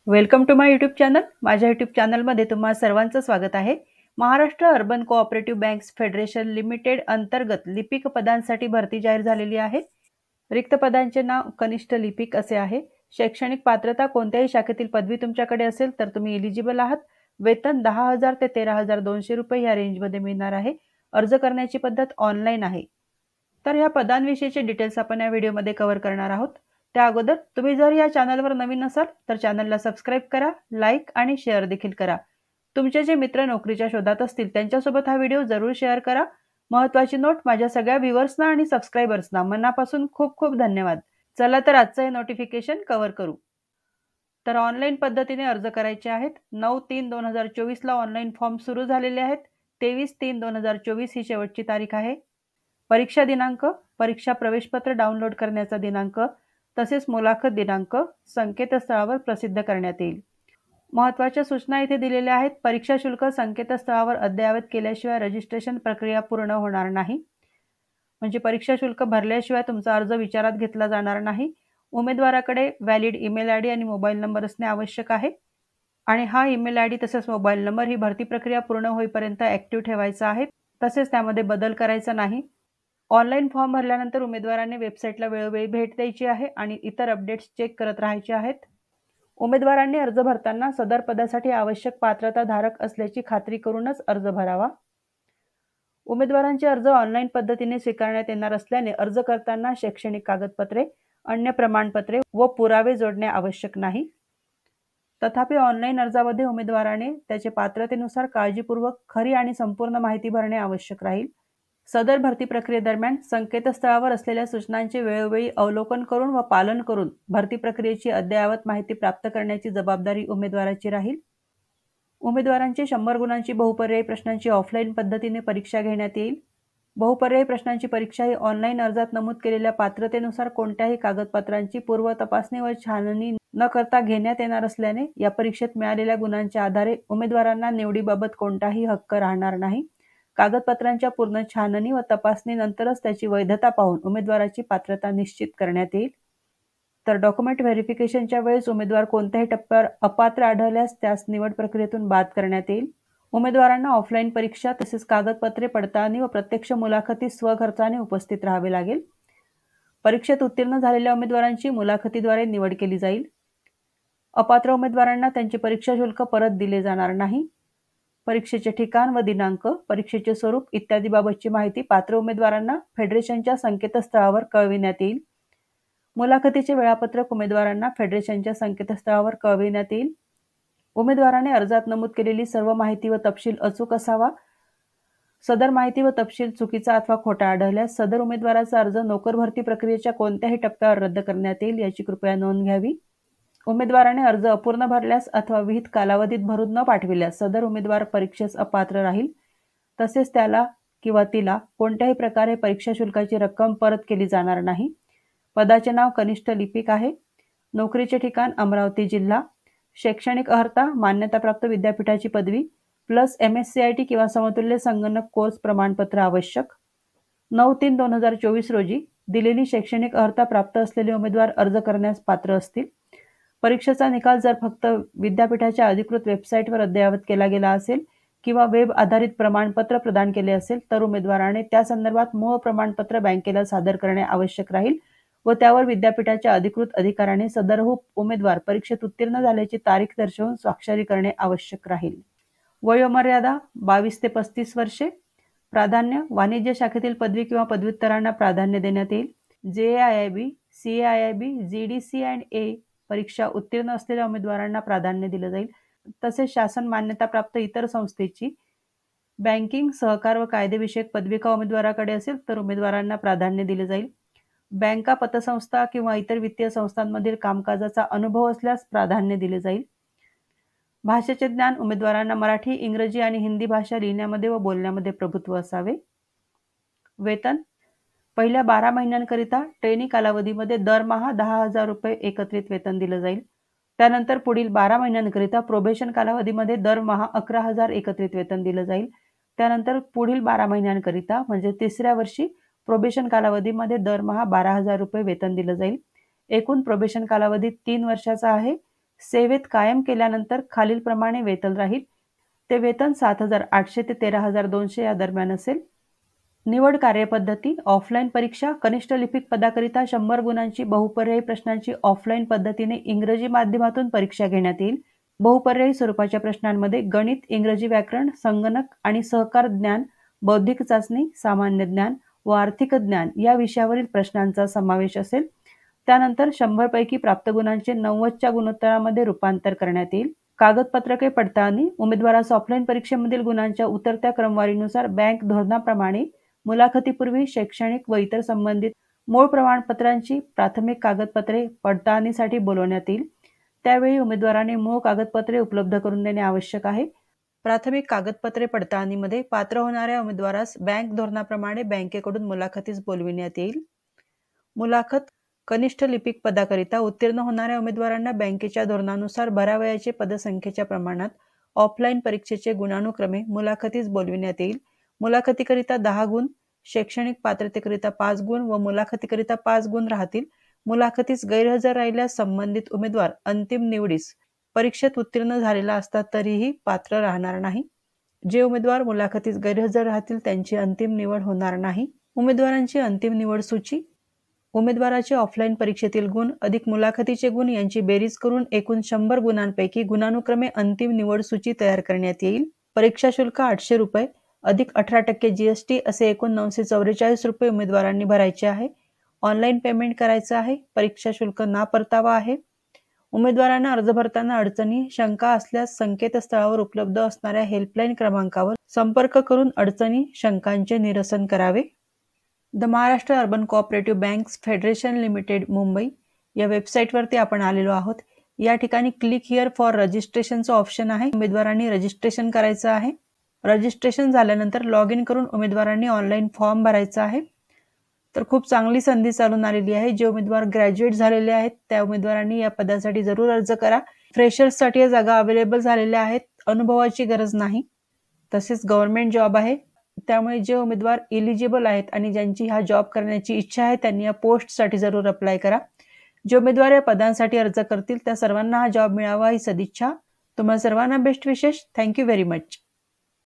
Welcome to my YouTube channel. माझ्या YouTube चॅनलमध्ये तुम्हा सर्वांचं स्वागत आहे. Maharashtra urban cooperative banks federation limited अंतर्गत लिपिक पदांसाठी भरती जाहीर झालेली आहे. रिक्त पदांचे नाव कनिष्ठ लिपिक असे आहे. शैक्षणिक पात्रता कोणत्याही शाखेतील पदवी तुमच्याकडे असेल तर तुम्ही एलिजिबल आहात. वेतन 10,000 ते 13,200 रुपये या रेंजमध्ये मिळणार आहे. अर्ज करण्याची पद्धत ऑनलाईन आहे. तर या पदांविषयीचे डिटेल्स आपण या व्हिडिओमध्ये कव्हर करणार आहोत. त्या अगोदर तुम्ही जर या चॅनलवर नवीन असाल तर चॅनलला सबस्क्राईब करा, लाईक आणि शेअर देखील करा. तुमचे जे मित्र नोकरीच्या शोधात असतील त्यांच्यासोबत हा व्हिडिओ जरूर शेअर करा. महत्त्वाची नोट, माझ्या सगळ्या व्ह्यूअर्सना आणि सबस्क्रायबर्सना मनापासून खूप खूप धन्यवाद. चला तर आजचं हे नोटिफिकेशन कव्हर करू. तर ऑनलाईन पद्धतीने अर्ज करायचे आहेत. 9/3/2024 ला ऑनलाईन फॉर्म सुरू झालेले आहेत. 23/3/2024 ही शेवटची तारीख आहे. परीक्षा दिनांक, परीक्षा प्रवेशपत्र डाउनलोड करण्याचा दिनांक तसेच मुलाखत दिनांक संकेतस्थळावर प्रसिद्ध करण्यात येईल. महत्त्वाच्या सूचना इथे दिलेल्या आहेत. परीक्षा शुल्क संकेतस्थळावर अद्ययावत केल्याशिवाय रजिस्ट्रेशन प्रक्रिया पूर्ण होणार नाही. म्हणजे परीक्षा शुल्क भरल्याशिवाय तुमचा अर्ज विचारात घेतला जाणार नाही. उमेदवाराकडे व्हॅलिड ईमेल आयडी आणि मोबाईल नंबर असणे आवश्यक आहे आणि हा ईमेल आयडी तसेच मोबाईल नंबर ही भरती प्रक्रिया पूर्ण होईपर्यंत ॲक्टिव्ह ठेवायचा आहे. तसेच त्यामध्ये बदल करायचा नाही. ऑनलाईन फॉर्म भरल्यानंतर उमेदवाराने वेबसाईटला वेळोवेळी भेट द्यायची आहे आणि इतर अपडेट्स चेक करत राहायचे आहेत. उमेदवारांनी अर्ज भरताना सदर पदासाठी आवश्यक पात्रता धारक असल्याची खात्री करूनच अर्ज भरावा. उमेदवारांचे अर्ज ऑनलाईन पद्धतीने स्वीकारण्यात येणार असल्याने अर्ज करताना शैक्षणिक कागदपत्रे, अन्य प्रमाणपत्रे व पुरावे जोडणे आवश्यक नाही. तथापि ऑनलाईन अर्जामध्ये उमेदवाराने त्याचे पात्रतेनुसार काळजीपूर्वक खरी आणि संपूर्ण माहिती भरणे आवश्यक राहील. सदर भरती प्रक्रियेदरम्यान संकेतस्थळावर असलेल्या सूचनांचे वेळोवेळी अवलोकन करून व पालन करून भरती प्रक्रियेची अद्ययावत माहिती प्राप्त करण्याची जबाबदारी उमेदवाराची राहील. उमेदवारांची 100 गुणांची बहुपर्यायी प्रश्नांची ऑफलाईन पद्धतीने परीक्षा घेण्यात येईल. बहुपर्यायी प्रश्नांची परीक्षा ही ऑनलाईन अर्जात नमूद केलेल्या पात्रतेनुसार कोणत्याही कागदपत्रांची पूर्व तपासणी व छाननी न करता घेण्यात येणार असल्याने या परीक्षेत मिळालेल्या गुणांच्या आधारे उमेदवारांना निवडीबाबत कोणताही हक्क राहणार नाही. कागदपत्रांच्या पूर्ण छाननी व तपासणीनंतरच त्याची वैधता पाहून उमेदवाराची पात्रता निश्चित करण्यात येईल. तर डॉक्युमेंट व्हेरिफिकेशनच्या वेळेस उमेदवार कोणत्याही टप्प्यावर अपात्र आढळल्यास त्यास निवड प्रक्रियेतून बाद करण्यात येईल. उमेदवारांना ऑफलाईन परीक्षा तसेच कागदपत्रे पडताळणी व प्रत्यक्ष मुलाखतीस स्वखर्चाने उपस्थित राहावे लागेल. परीक्षेत उत्तीर्ण झालेल्या उमेदवारांची मुलाखतीद्वारे निवड केली जाईल. अपात्र उमेदवारांना त्यांचे परीक्षा शुल्क परत दिले जाणार नाही. परीक्षेचे ठिकाण व दिनांक, परीक्षेचे स्वरूप इत्यादीबाबतची माहिती पात्र उमेदवारांना फेडरेशनच्या संकेतस्थळावर कळविण्यात येईल. मुलाखतीचे वेळापत्रक उमेदवारांना फेडरेशनच्या संकेतस्थळावर कळविण्यात येईल. उमेदवाराने अर्जात नमूद केलेली सर्व माहिती व तपशील अचूक असावा. सदर माहिती व तपशील चुकीचा अथवा खोटा आढळल्यास सदर उमेदवाराचा अर्ज नोकर भरती प्रक्रियेच्या कोणत्याही टप्प्यावर रद्द करण्यात येईल, याची कृपया नोंद घ्यावी. उमेदवाराने अर्ज अपूर्ण भरल्यास अथवा विहित कालावधीत भरून न पाठविल्यास सदर उमेदवार परीक्षेस अपात्र राहील. तसेच त्याला किंवा तिला कोणत्याही प्रकारे परीक्षा शुल्काची रक्कम परत केली जाणार नाही. पदाचे नाव कनिष्ठ लिपिक आहे. नोकरीचे ठिकाण अमरावती जिल्हा. शैक्षणिक अर्हता मान्यताप्राप्त विद्यापीठाची पदवी प्लस MSCIT किंवा समतुल्य संगणक कोर्स प्रमाणपत्र आवश्यक. 9/3/2024 रोजी दिलेली शैक्षणिक अर्हता प्राप्त असलेले उमेदवार अर्ज करण्यास पात्र असतील. परीक्षेचा निकाल जर फक्त विद्यापीठाच्या अधिकृत वेबसाईटवर अद्ययावत केला गेला असेल किंवा वेब आधारित प्रमाणपत्र प्रदान केले असेल तर उमेदवाराने त्या संदर्भात मूळ प्रमाणपत्र बँकेला सादर करणे आवश्यक राहील व त्यावर विद्यापीठाच्या अधिकृत अधिकाऱ्याने सदरहून उमेदवार परीक्षेत उत्तीर्ण झाल्याची तारीख दर्शवून स्वाक्षरी करणे आवश्यक राहील. वयोमर्यादा 22 ते 35 वर्षे. प्राधान्य वाणिज्य शाखेतील पदवी किंवा पदव्युत्तरांना प्राधान्य देण्यात येईल. JIIB, CIIB, GDC and A परीक्षा उत्तीर्ण असलेल्या उमेदवारांना प्राधान्य दिले जाईल. तसेच शासन मान्यताप्राप्त इतर संस्थेची बँकिंग, सहकार व कायदेविषयक पदविका उमेदवाराकडे असेल तर उमेदवारांना प्राधान्य दिले जाईल. बँका, पतसंस्था किंवा इतर वित्तीय संस्थांमधील कामकाजाचा अनुभव असल्यास प्राधान्य दिले जाईल. भाषेचे ज्ञान उमेदवारांना मराठी, इंग्रजी आणि हिंदी भाषा लिहिण्यामध्ये व बोलण्यामध्ये प्रभुत्व असावे. वेतन पहिल्या 12 महिन्यांकरिता ट्रेनिंग कालावधीमध्ये दरमहा 10,000 रुपये एकत्रित वेतन दिलं जाईल. त्यानंतर पुढील 12 महिन्यांकरिता प्रोबेशन कालावधीमध्ये दरमहा 11,000 एकत्रित वेतन दिलं जाईल. त्यानंतर पुढील 12 महिन्यांकरिता म्हणजे तिसऱ्या वर्षी प्रोबेशन कालावधीमध्ये दरमहा 12,000 रुपये वेतन दिलं जाईल. एकूण प्रोबेशन कालावधी 3 वर्षाचा आहे. सेवेत कायम केल्यानंतर खालीलप्रमाणे वेतन राहील. ते वेतन 7,800 ते 13,200 या दरम्यान असेल. निवड कार्यपद्धती ऑफलाईन परीक्षा कनिष्ठ लिपिक पदाकरिता 100 गुणांची बहुपर्यायी प्रश्नांची ऑफलाईन पद्धतीने इंग्रजी माध्यमातून परीक्षा घेण्यात येईल. बहुपर्यायी स्वरूपाच्या प्रश्नांमध्ये गणित, इंग्रजी व्याकरण, संगणक आणि सहकार ज्ञान, बौद्धिक चाचणी, सामान्य ज्ञान व आर्थिक ज्ञान या विषयावरील प्रश्नांचा समावेश असेल. त्यानंतर 100 पैकी प्राप्त गुणांचे 90च्या गुणोत्तरामध्ये रूपांतर करण्यात येईल. कागदपत्रके पडताळणी उमेदवारास ऑफलाईन परीक्षेमधील गुणांच्या उतरत्या क्रमवारीनुसार बँक धोरणाप्रमाणे मुलाखतीपूर्वी शैक्षणिक व इतर संबंधित मूळ प्रमाणपत्रांची प्राथमिक कागदपत्रे पडताळणीसाठी बोलवण्यात येईल. त्यावेळी उमेदवाराने मूळ कागदपत्रे उपलब्ध करून देणे आवश्यक आहे. प्राथमिक कागदपत्रे पडताळणीमध्ये पात्र होणाऱ्या उमेदवारास बँक धोरणाप्रमाणे बँकेकडून मुलाखतीस बोलविण्यात येईल. मुलाखत कनिष्ठ लिपिक पदाकरिता उत्तीर्ण होणाऱ्या उमेदवारांना बँकेच्या धोरणानुसार भरावयाचे पदसंख्येच्या प्रमाणात ऑफलाईन परीक्षेचे गुणानुक्रमे मुलाखतीस बोलविण्यात येईल. मुलाखतीकरिता 10 गुण, शैक्षणिक पात्रतेकरिता 5 गुण व मुलाखतीकरिता 5 गुण राहतील. मुलाखतीस गैरहजर राहिल्यास संबंधित उमेदवार अंतिम निवडीस परीक्षेत उत्तीर्ण झालेला असता तरीही पात्र राहणार नाही. जे उमेदवार मुलाखतीस गैरहजर राहतील त्यांची अंतिम निवड होणार नाही. उमेदवारांची अंतिम निवड सूची उमेदवाराचे ऑफलाईन परीक्षेतील गुण अधिक मुलाखतीचे गुण यांची बेरीज करून एकूण 100 गुणांपैकी गुणानुक्रमे अंतिम निवड सूची तयार करण्यात येईल. परीक्षा शुल्क 800 रुपये अधिक 18% GST असे एकूण 944 रुपये उमेदवारांनी भरायचे आहे. ऑनलाईन पेमेंट करायचं आहे. परीक्षा शुल्क ना परतावा आहे. उमेदवारांना अर्ज भरताना अडचणी, शंका असल्यास संकेतस्थळावर उपलब्ध असणाऱ्या हेल्पलाईन क्रमांकावर संपर्क करून अडचणी, शंकांचे निरसन करावे. The Maharashtra urban cooperative banks federation limited Mumbai या वेबसाईटवरती आपण आलेलो आहोत. या ठिकाणी क्लिक हिअर फॉर रजिस्ट्रेशनचं ऑप्शन आहे. उमेदवारांनी रजिस्ट्रेशन करायचं आहे. रजिस्ट्रेशन झाल्यानंतर लॉग इन करून उमेदवारांनी ऑनलाईन फॉर्म भरायचा आहे. तर खूप चांगली संधी चालून आलेली आहे. जे उमेदवार ग्रॅज्युएट झालेले आहेत त्या उमेदवारांनी या पदासाठी जरूर अर्ज करा. फ्रेशर्ससाठी या जागा अवेलेबल झालेल्या आहेत. अनुभवाची गरज नाही. तसेच गव्हर्नमेंट जॉब आहे. त्यामुळे जे उमेदवार एलिजिबल आहेत आणि ज्यांची हा जॉब करण्याची इच्छा आहे त्यांनी या पोस्टसाठी जरूर अप्लाय करा. जे उमेदवार या पदांसाठी अर्ज करतील त्या सर्वांना हा जॉब मिळावा ही सदिच्छा. तुम्हाला सर्वांना बेस्ट विशेष. Thank you very much.